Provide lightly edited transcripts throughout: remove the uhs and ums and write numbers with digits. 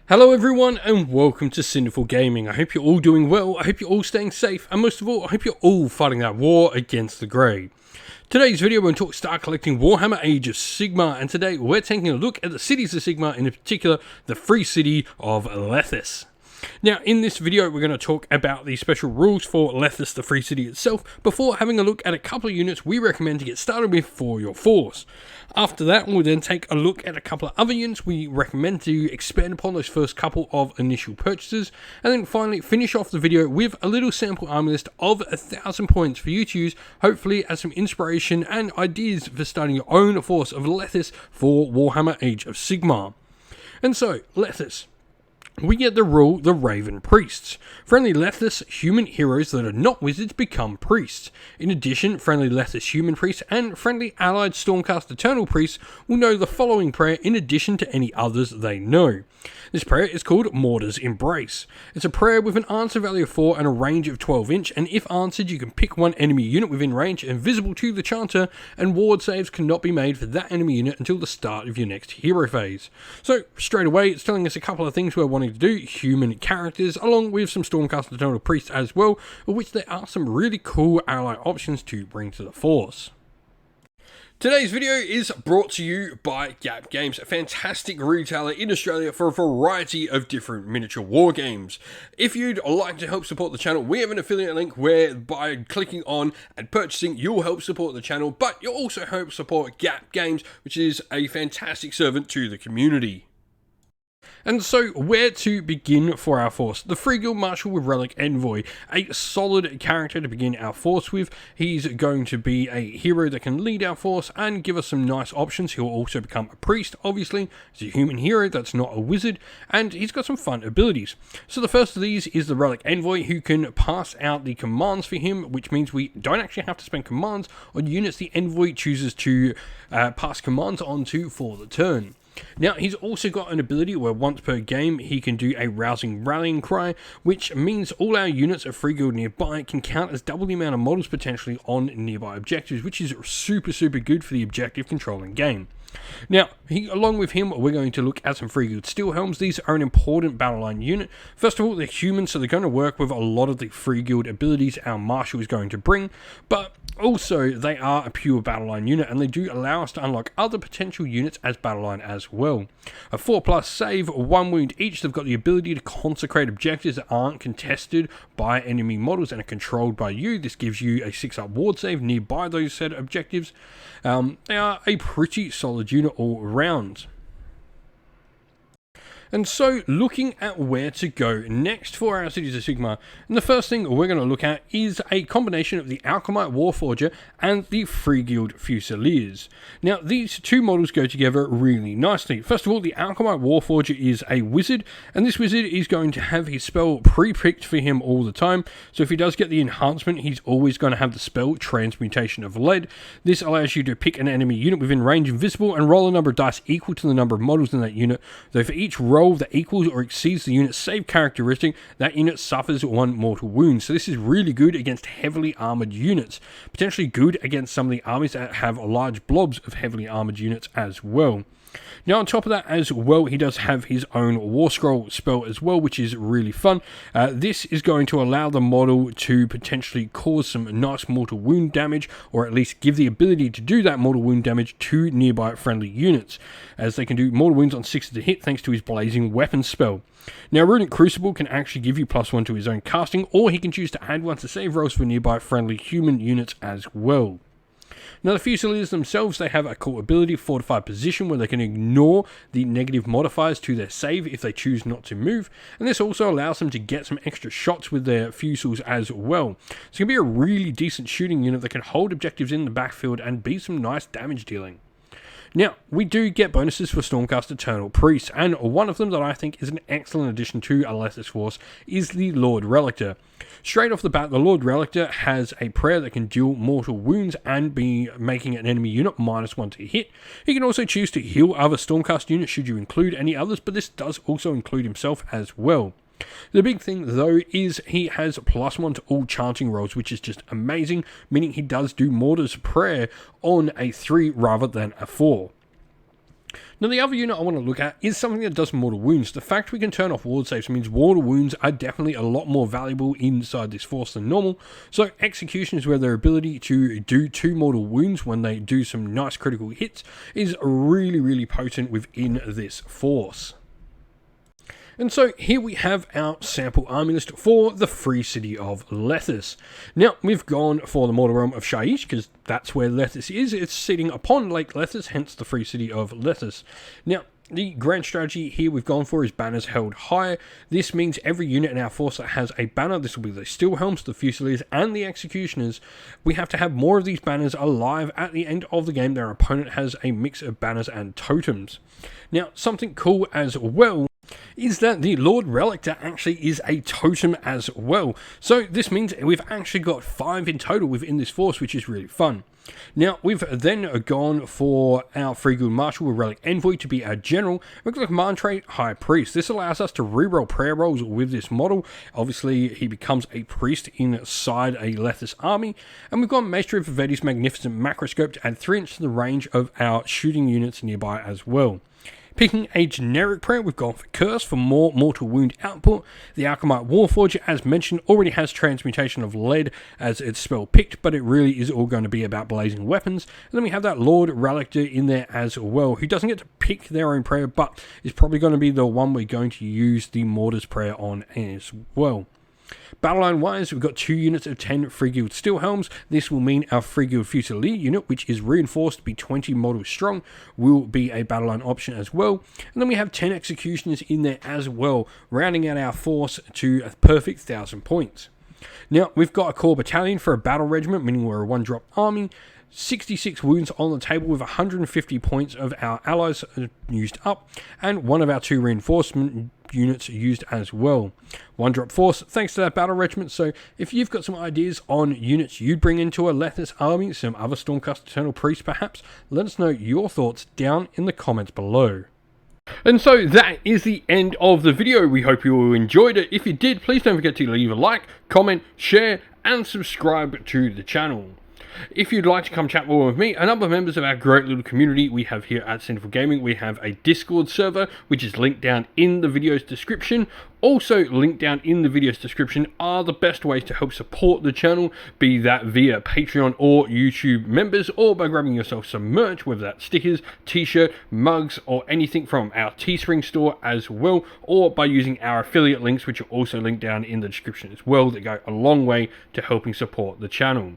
Hello everyone and welcome to Sinful Gaming. I hope you're all doing well, I hope you're all staying safe, and most of all, I hope you're all fighting that war against the grey. Today's video we're going to start collecting Warhammer Age of Sigmar, and today we're taking a look at the cities of Sigmar, in particular the free city of Lethis. Now, in this video, we're going to talk about the special rules for Lethis, the free city itself, before having a look at a couple of units we recommend to get started with for your force. After that, we'll then take a look at a couple of other units we recommend to expand upon those first couple of initial purchases, and then finally finish off the video with a little sample army list of 1,000 points for you to use, hopefully as some inspiration and ideas for starting your own force of Lethis for Warhammer Age of Sigmar. And so, Lethis. We get the rule, the Raven Priests. Friendly Lethis human heroes that are not wizards become priests. In addition, friendly Lethis human priests and friendly allied Stormcast Eternal priests will know the following prayer in addition to any others they know. This prayer is called Mortar's Embrace. It's a prayer with an answer value of 4 and a range of 12 inch, and if answered you can pick one enemy unit within range and visible to the chanter, and ward saves cannot be made for that enemy unit until the start of your next hero phase. So straight away it's telling us a couple of things we're wanting to do: human characters along with some Stormcast Eternal priests as well, of which there are some really cool ally options to bring to the force. Today's video is brought to you by Gap Games, a fantastic retailer in Australia for a variety of different miniature war games. If you'd like to help support the channel, we have an affiliate link where by clicking on and purchasing, you'll help support the channel, but you'll also help support Gap Games, which is a fantastic servant to the community. And so, where to begin for our force? The Free Guild Marshal with Relic Envoy, a solid character to begin our force with. He's going to be a hero that can lead our force and give us some nice options. He'll also become a priest, obviously. He's a human hero that's not a wizard, and he's got some fun abilities. So the first of these is the Relic Envoy, who can pass out the commands for him, which means we don't actually have to spend commands on units the Envoy chooses to pass commands onto for the turn. Now, he's also got an ability where once per game he can do a rousing rallying cry, which means all our units of Free Guild nearby can count as double the amount of models potentially on nearby objectives, which is super good for the objective controlling game. Now, along with him, we're going to look at some Free Guild Steel Helms. These are an important battle line unit. First of all, they're human, so they're going to work with a lot of the Free Guild abilities our Marshal is going to bring, but also they are a pure battle line unit, and they do allow us to unlock other potential units as battle line as well. A 4+ save, 1 wound each. They've got the ability to consecrate objectives that aren't contested by enemy models and are controlled by you. This gives you a 6+ ward save nearby those said objectives. They are a pretty solid unit all around. And so, looking at where to go next for our cities of Sigmar, and the first thing we're going to look at is a combination of the Alchemite Warforger and the Free Guild Fusiliers. Now, these two models go together really nicely. First of all, the Alchemite Warforger is a wizard, and this wizard is going to have his spell pre-picked for him all the time. So if he does get the enhancement, he's always going to have the spell Transmutation of Lead. This allows you to pick an enemy unit within range invisible and roll a number of dice equal to the number of models in that unit, though for each roll that equals or exceeds the unit's save characteristic, that unit suffers 1 mortal wound. So this is really good against heavily armored units, potentially good against some of the armies that have large blobs of heavily armored units as well. Now, on top of that as well, he does have his own War Scroll spell as well, which is really fun. This is going to allow the model to potentially cause some nice mortal wound damage, or at least give the ability to do that mortal wound damage to nearby friendly units, as they can do mortal wounds on 6 to hit thanks to his Blazing Weapons spell. Now, Runic Crucible can actually give you +1 to his own casting, or he can choose to add 1 to save rolls for nearby friendly human units as well. Now, the Fusiliers themselves, they have a cool ability, Fortified Position, where they can ignore the negative modifiers to their save if they choose not to move, and this also allows them to get some extra shots with their Fusils as well. So it can be a really decent shooting unit that can hold objectives in the backfield and be some nice damage dealing. Now, we do get bonuses for Stormcast Eternal Priests, and one of them that I think is an excellent addition to a Lethis force is the Lord Relictor. Straight off the bat, the Lord Relictor has a prayer that can deal mortal wounds and be making an enemy unit -1 to hit. He can also choose to heal other Stormcast units should you include any others, but this does also include himself as well. The big thing though is he has +1 to all chanting rolls, which is just amazing, meaning he does do Mortar's Prayer on a 3 rather than a 4. Now, the other unit I want to look at is something that does mortal wounds. The fact we can turn off ward saves means mortal wounds are definitely a lot more valuable inside this force than normal. So executioners, where their ability to do 2 mortal wounds when they do some nice critical hits, is really potent within this force. And so here we have our sample army list for the free city of Lethis. Now, we've gone for the mortal realm of Shaiish, because that's where Lethis is. It's sitting upon Lake Lethis, hence the free city of Lethis. Now, the grand strategy here we've gone for is banners held high. This means every unit in our force that has a banner, this will be the steel helms, the fusiliers, and the executioners, we have to have more of these banners alive at the end of the game. Their opponent has a mix of banners and totems. Now, something cool as well is that the Lord Relictor actually is a totem as well. So this means we've actually got 5 in total within this force, which is really fun. Now, we've then gone for our Free Guild Marshal with Relic Envoy to be our general. We've got Command Trait High Priest. This allows us to reroll prayer rolls with this model. Obviously, he becomes a priest inside a Lethis army. And we've got Maestro of Vedi's Magnificent Macroscope to add 3 inches to the range of our shooting units nearby as well. Picking a generic prayer, we've gone for Curse for more mortal wound output. The Alchemite Warforger, as mentioned, already has Transmutation of Lead as its spell picked, but it really is all going to be about blazing weapons. And then we have that Lord Relictor in there as well, who doesn't get to pick their own prayer, but is probably going to be the one we're going to use the Mortar's Prayer on as well. Battle line wise, we've got 2 units of 10 Free Guild Steel Helms. This will mean our Free Guild Fusilier unit, which is reinforced to be 20 models strong, will be a battle line option as well. And then we have 10 Executioners in there as well, rounding out our force to a perfect 1,000 points. Now, we've got a core battalion for a battle regiment, meaning we're a 1-drop army. 66 wounds on the table with 150 points of our allies used up, and 1 of our 2 reinforcement units used as well. 1-drop force thanks to that battle regiment. So if you've got some ideas on units you'd bring into a Lethis army, some other Stormcast Eternal Priests perhaps, let us know your thoughts down in the comments below. And so that is the end of the video. We hope you all enjoyed it. If you did, please don't forget to leave a like, comment, share, and subscribe to the channel. If you'd like to come chat more with me and other members of our great little community we have here at Sinful Gaming, we have a Discord server, which is linked down in the video's description. Also linked down in the video's description are the best ways to help support the channel, be that via Patreon or YouTube members, or by grabbing yourself some merch, whether that's stickers, t-shirt, mugs, or anything from our Teespring store as well, or by using our affiliate links, which are also linked down in the description as well, that go a long way to helping support the channel.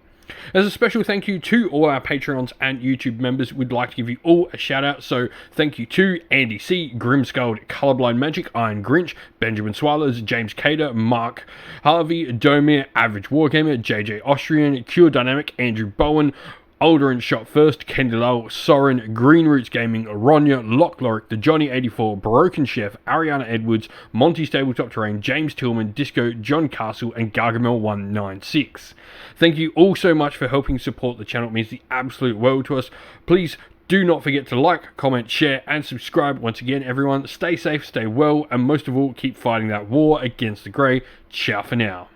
As a special thank you to all our Patreons and YouTube members, we'd like to give you all a shout out. So thank you to Andy C, Grimskull, Colorblind Magic, Iron Grinch, Benjamin Swallows, James Cater, Mark Harvey, Domir, Average Wargamer, JJ Austrian, Cure Dynamic, Andrew Bowen, Alderin Shot First, Kendi Lull, Soren, Green Roots Gaming, Ronya, Lock Lorick, The Johnny 84, Broken Chef, Ariana Edwards, Monty Stabletop Terrain, James Tillman, Disco, John Castle, and Gargamel 196. Thank you all so much for helping support the channel. It means the absolute world to us. Please do not forget to like, comment, share, and subscribe. Once again, everyone, stay safe, stay well, and most of all, keep fighting that war against the grey. Ciao for now.